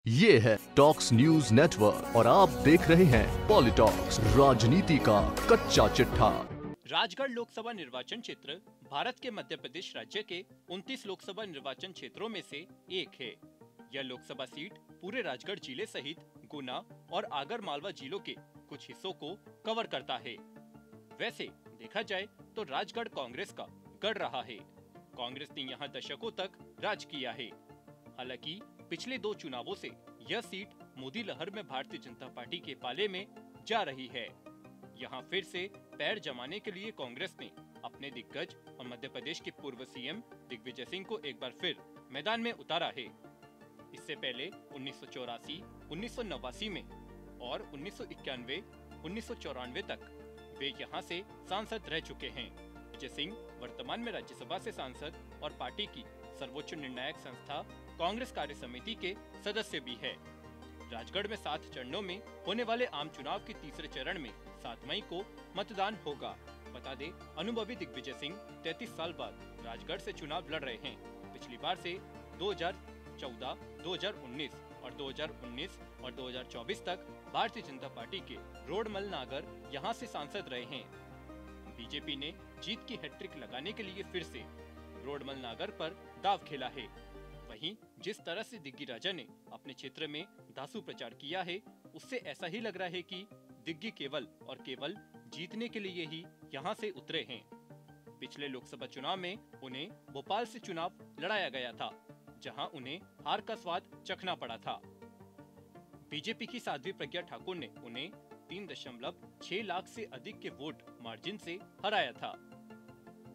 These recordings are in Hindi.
ये है टॉक्स न्यूज नेटवर्क और आप देख रहे हैं पॉलिटॉक्स, राजनीति का कच्चा चिट्ठा। राजगढ़ लोकसभा निर्वाचन क्षेत्र भारत के मध्य प्रदेश राज्य के 29 लोकसभा निर्वाचन क्षेत्रों में से एक है। यह लोकसभा सीट पूरे राजगढ़ जिले सहित गुना और आगर मालवा जिलों के कुछ हिस्सों को कवर करता है। वैसे देखा जाए तो राजगढ़ कांग्रेस का गढ़ रहा है। कांग्रेस ने यहाँ दशकों तक राज किया है। हालांकि पिछले 2 चुनावों से यह सीट मोदी लहर में भारतीय जनता पार्टी के पाले में जा रही है। यहाँ फिर से पैर जमाने के लिए कांग्रेस ने अपने दिग्गज और मध्य प्रदेश के पूर्व सीएम दिग्विजय सिंह को एक बार फिर मैदान में उतारा है। इससे पहले 1984, 1989 में और 1991, 1994 तक वे यहाँ से सांसद रह चुके हैं। दिग्विजय सिंह वर्तमान में राज्यसभा से सांसद और पार्टी की सर्वोच्च निर्णायक संस्था कांग्रेस कार्य समिति के सदस्य भी है। राजगढ़ में 7 चरणों में होने वाले आम चुनाव के तीसरे चरण में 7 मई को मतदान होगा। बता दें, अनुभवी दिग्विजय सिंह 33 साल बाद राजगढ़ से चुनाव लड़ रहे हैं। पिछली बार से 2014, 2019 और 2019 और 2024 तक भारतीय जनता पार्टी के रोडमल नागर यहां से सांसद रहे हैं। बीजेपी ने जीत की हैट्रिक लगाने के लिए फिर से रोडमल नागर पर दाव खेला है। वहीं जिस तरह से दिग्गी राजा ने अपने क्षेत्र में दासू प्रचार किया है, उससे ऐसा ही लग रहा है कि दिग्गी केवल और केवल जीतने के लिए ही यहां से उतरे हैं। पिछले लोकसभा चुनाव में उन्हें भोपाल से चुनाव लड़ाया गया था, जहां उन्हें हार का स्वाद चखना पड़ा था। बीजेपी की साध्वी प्रज्ञा ठाकुर ने उन्हें 3.6 लाख से अधिक के वोट मार्जिन से हराया था।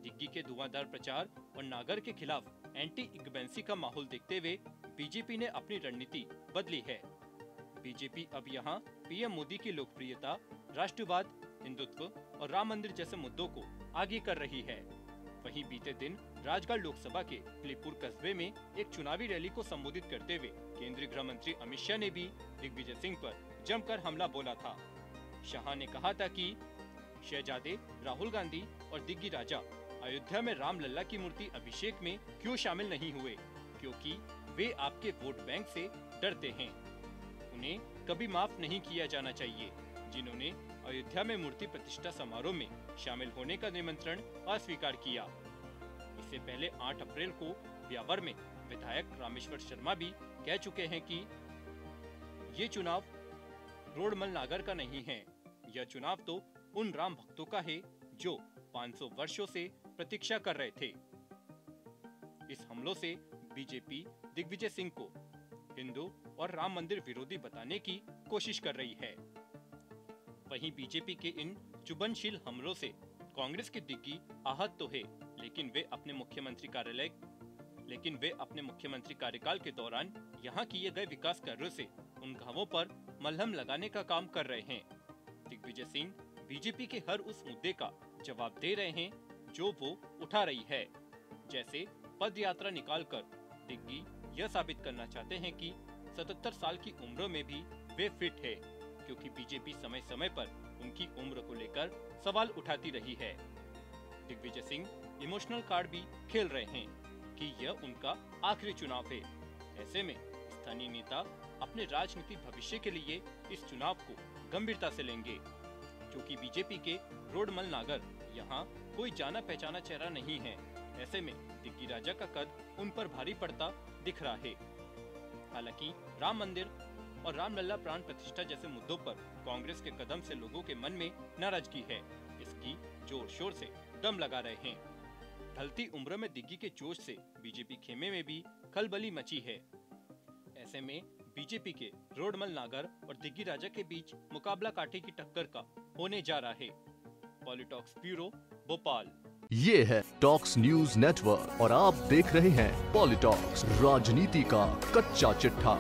दिग्गी के धुआंधार प्रचार और नागर के खिलाफ एंटी इनकम्बेंसी का माहौल देखते हुए बीजेपी ने अपनी रणनीति बदली है। बीजेपी अब यहां पीएम मोदी की लोकप्रियता, राष्ट्रवाद, हिंदुत्व और राम मंदिर जैसे मुद्दों को आगे कर रही है। वहीं बीते दिन राजगढ़ लोकसभा के फलीपुर कस्बे में एक चुनावी रैली को संबोधित करते हुए केंद्रीय गृह मंत्री अमित शाह ने भी दिग्विजय सिंह पर जमकर हमला बोला था। शाह ने कहा था कि शहजादे राहुल गांधी और दिग्गी राजा अयोध्या में राम लल्ला की मूर्ति अभिषेक में क्यों शामिल नहीं हुए, क्योंकि वे आपके वोट बैंक से डरते हैं। उन्हें कभी माफ नहीं किया जाना चाहिए, जिन्होंने अयोध्या में मूर्ति प्रतिष्ठा समारोह में शामिल होने का निमंत्रण अस्वीकार किया। इससे पहले 8 अप्रैल को ब्यावर में विधायक रामेश्वर शर्मा भी कह चुके हैं कि ये चुनाव रोडमल नागर का नहीं है। यह चुनाव तो उन राम भक्तों का है जो 500 वर्षों से प्रतीक्षा कर रहे थे। इस हमलों से बीजेपी दिग्विजय सिंह को हिंदू और राम मंदिर विरोधी बताने की कोशिश कर रही है। वहीं बीजेपी के इन चुभनशील हमलों से कांग्रेस के दिग्गी आहत तो है, लेकिन वे अपने मुख्यमंत्री कार्यकाल के दौरान यहाँ किए गए विकास कार्यों से उन घावों पर मलहम लगाने का काम कर रहे हैं। दिग्विजय सिंह बीजेपी के हर उस मुद्दे का जवाब दे रहे हैं जो वो उठा रही है। जैसे पद यात्रा निकालकर दिग्गी यह साबित करना चाहते हैं कि 77 साल की उम्र में भी वे फिट है, क्योंकि बीजेपी समय समय पर उनकी उम्र को लेकर सवाल उठाती रही है। दिग्विजय सिंह इमोशनल कार्ड भी खेल रहे हैं कि यह उनका आखिरी चुनाव है। ऐसे में स्थानीय नेता अपने राजनीतिक भविष्य के लिए इस चुनाव को गंभीरता से लेंगे, क्योंकि बीजेपी के रोडमल नागर यहाँ कोई जाना पहचाना चेहरा नहीं है। ऐसे में दिग्गी राजा का कद उन पर भारी पड़ता दिख रहा है। हालांकि राम मंदिर और राम लल्ला प्राण प्रतिष्ठा जैसे मुद्दों पर कांग्रेस के कदम से लोगों के मन में नाराजगी है। इसकी जोर शोर से दम लगा रहे हैं। ढलती उम्र में दिग्गी के जोश से बीजेपी खेमे में भी खलबली मची है। ऐसे में बीजेपी के रोडमल नागर और दिग्गी राजा के बीच मुकाबला कांटे की टक्कर का होने जा रहा है। पॉलिटॉक्स ब्यूरो, भोपाल। ये है टॉक्स न्यूज नेटवर्क और आप देख रहे हैं पॉलिटॉक्स, राजनीति का कच्चा चिट्ठा।